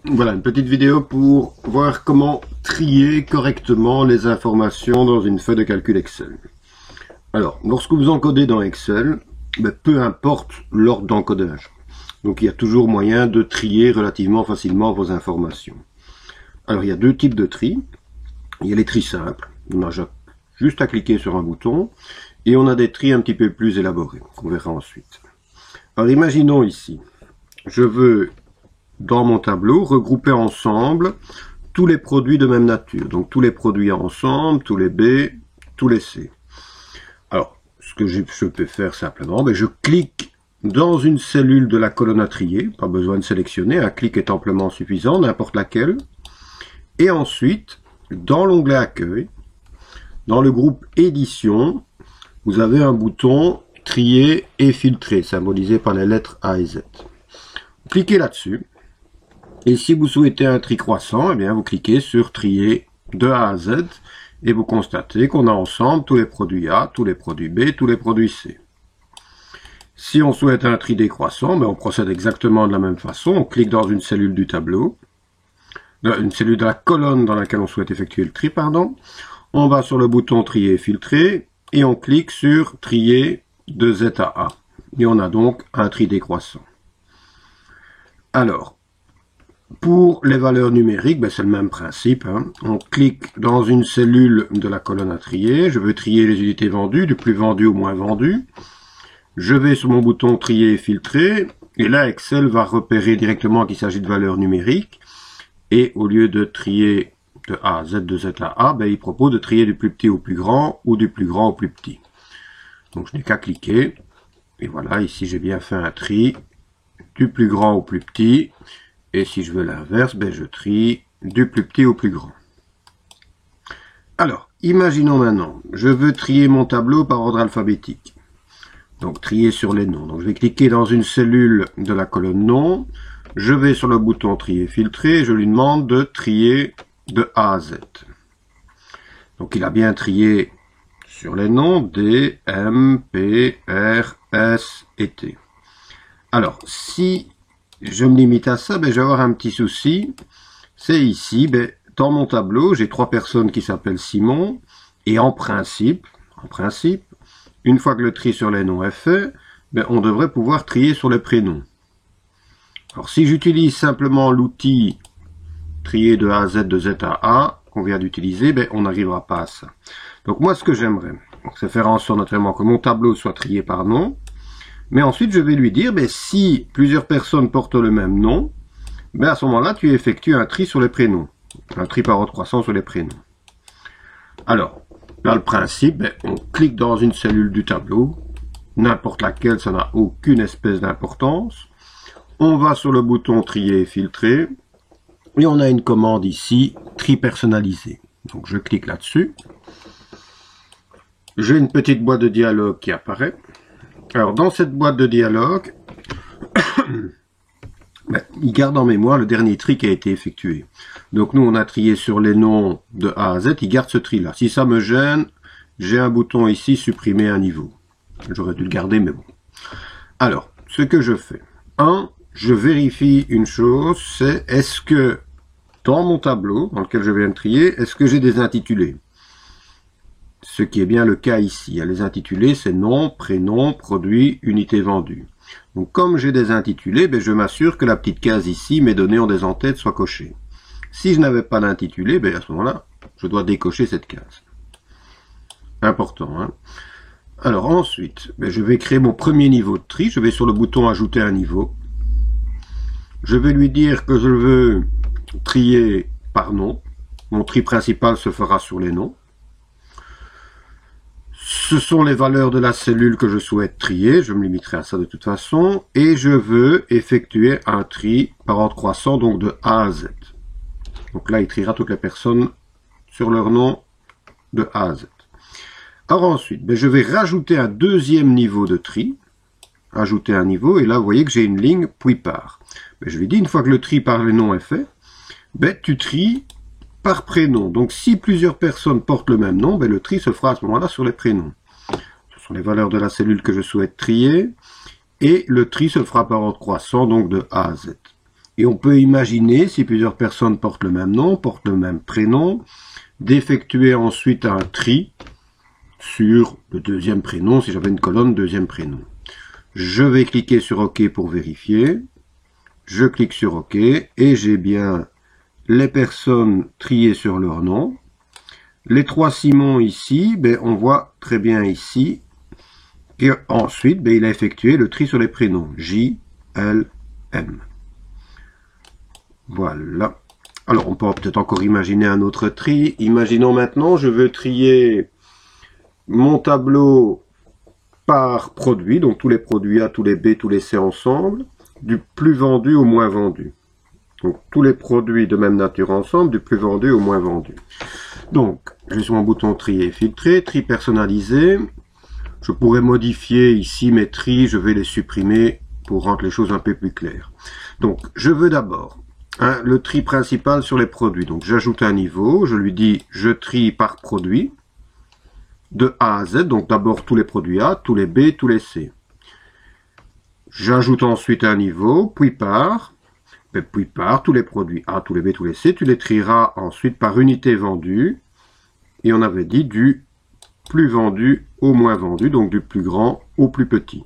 Voilà, une petite vidéo pour voir comment trier correctement les informations dans une feuille de calcul Excel. Alors, lorsque vous encodez dans Excel, peu importe l'ordre d'encodage. Donc il y a toujours moyen de trier relativement facilement vos informations. Alors il y a deux types de tri. Il y a les tris simples, on a juste à cliquer sur un bouton, et on a des tris un petit peu plus élaborés, qu'on verra ensuite. Alors imaginons ici, je veux dans mon tableau regrouper ensemble tous les produits de même nature, donc tous les produits ensemble, tous les B, tous les C. Alors, ce que je peux faire simplement, je clique dans une cellule de la colonne à trier, pas besoin de sélectionner, un clic est amplement suffisant, n'importe laquelle, et ensuite, dans l'onglet accueil, dans le groupe édition, vous avez un bouton trier et filtrer, symbolisé par les lettres A et Z. Cliquez là-dessus. Et si vous souhaitez un tri croissant, vous cliquez sur trier de A à Z et vous constatez qu'on a ensemble tous les produits A, tous les produits B, tous les produits C. Si on souhaite un tri décroissant, on procède exactement de la même façon. On clique dans une cellule du tableau, une cellule de la colonne dans laquelle on souhaite effectuer le tri, On va sur le bouton trier et filtrer et on clique sur trier de Z à A. Et on a donc un tri décroissant. Alors, pour les valeurs numériques, c'est le même principe. On clique dans une cellule de la colonne à trier. Je veux trier les unités vendues, du plus vendu au moins vendu. Je vais sur mon bouton trier et filtrer. Et là, Excel va repérer directement qu'il s'agit de valeurs numériques. Et au lieu de trier de A à Z, de Z à A, il propose de trier du plus petit au plus grand ou du plus grand au plus petit. Donc je n'ai qu'à cliquer. Et voilà, ici j'ai bien fait un tri du plus grand au plus petit. Et si je veux l'inverse, je trie du plus petit au plus grand. Alors, imaginons maintenant, je veux trier mon tableau par ordre alphabétique. Donc, trier sur les noms. Donc, je vais cliquer dans une cellule de la colonne nom. Je vais sur le bouton trier filtrer et je lui demande de trier de A à Z. Donc, il a bien trié sur les noms D, M, P, R, S et T. Alors, si je me limite à ça, je vais avoir un petit souci. C'est ici, dans mon tableau, j'ai 3 personnes qui s'appellent Simon. Et en principe, une fois que le tri sur les noms est fait, on devrait pouvoir trier sur les prénoms. Alors si j'utilise simplement l'outil trier de A à Z, de Z à A, qu'on vient d'utiliser, on n'arrivera pas à ça. Donc moi, ce que j'aimerais, c'est faire en sorte naturellement que mon tableau soit trié par nom. Mais ensuite, je vais lui dire, si plusieurs personnes portent le même nom, à ce moment-là, tu effectues un tri sur les prénoms. Un tri par ordre croissant sur les prénoms. Alors, là, le principe, on clique dans une cellule du tableau, n'importe laquelle, ça n'a aucune espèce d'importance. On va sur le bouton trier et filtrer, et on a une commande ici, tri personnalisé. Donc, je clique là-dessus. J'ai une petite boîte de dialogue qui apparaît. Alors, dans cette boîte de dialogue, il garde en mémoire le dernier tri qui a été effectué. Donc, nous, on a trié sur les noms de A à Z, il garde ce tri-là. Si ça me gêne, j'ai un bouton ici, supprimer un niveau. J'aurais dû le garder, mais bon. Alors, ce que je fais. Je vérifie une chose, c'est est-ce que, dans mon tableau, dans lequel je viens de trier, est-ce que j'ai des intitulés? Ce qui est bien le cas ici. Les intitulés, c'est nom, prénom, produit, unité vendue. Donc, comme j'ai des intitulés, je m'assure que la petite case ici, mes données en des en-tête, soit cochée. Si je n'avais pas d'intitulé, à ce moment-là, je dois décocher cette case. Important. Alors, ensuite, je vais créer mon premier niveau de tri. Je vais sur le bouton ajouter un niveau. Je vais lui dire que je veux trier par nom. Mon tri principal se fera sur les noms. Ce sont les valeurs de la cellule que je souhaite trier, je me limiterai à ça de toute façon, et je veux effectuer un tri par ordre croissant, donc de A à Z. Donc là, il triera toutes les personnes sur leur nom de A à Z. Alors ensuite, je vais rajouter un deuxième niveau de tri, ajouter un niveau, et là, vous voyez que j'ai une ligne, puis par. Je lui dis, une fois que le tri par les noms est fait, tu tries par prénom. Donc, si plusieurs personnes portent le même nom, le tri se fera à ce moment-là sur les prénoms. Ce sont les valeurs de la cellule que je souhaite trier. Et le tri se fera par ordre croissant, donc de A à Z. Et on peut imaginer, si plusieurs personnes portent le même nom, portent le même prénom, d'effectuer ensuite un tri sur le deuxième prénom, si j'avais une colonne deuxième prénom. Je vais cliquer sur OK pour vérifier. Je clique sur OK et j'ai bien les personnes triées sur leur nom. Les 3 Simon ici, ben, on voit très bien ici qu'ensuite ben, il a effectué le tri sur les prénoms J, L, M. Voilà. Alors on peut peut-être encore imaginer un autre tri. Imaginons maintenant, je veux trier mon tableau par produit, donc tous les produits A, tous les B, tous les C ensemble, du plus vendu au moins vendu. Donc tous les produits de même nature ensemble, du plus vendu au moins vendu. Donc, je vais sur mon bouton trier et filtrer, tri personnalisé. Je pourrais modifier ici mes tris, je vais les supprimer pour rendre les choses un peu plus claires. Donc, je veux d'abord le tri principal sur les produits. Donc, j'ajoute un niveau, je lui dis je trie par produit, de A à Z, donc d'abord tous les produits A, tous les B, tous les C. J'ajoute ensuite un niveau, puis par tous les produits A, tous les B, tous les C, tu les trieras ensuite par unité vendue, et on avait dit du plus vendu au moins vendu, donc du plus grand au plus petit.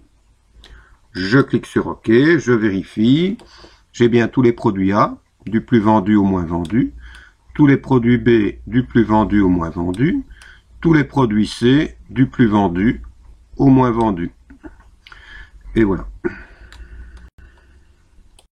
Je clique sur OK, je vérifie, j'ai bien tous les produits A, du plus vendu au moins vendu, tous les produits B, du plus vendu au moins vendu, tous les produits C, du plus vendu au moins vendu. Et voilà.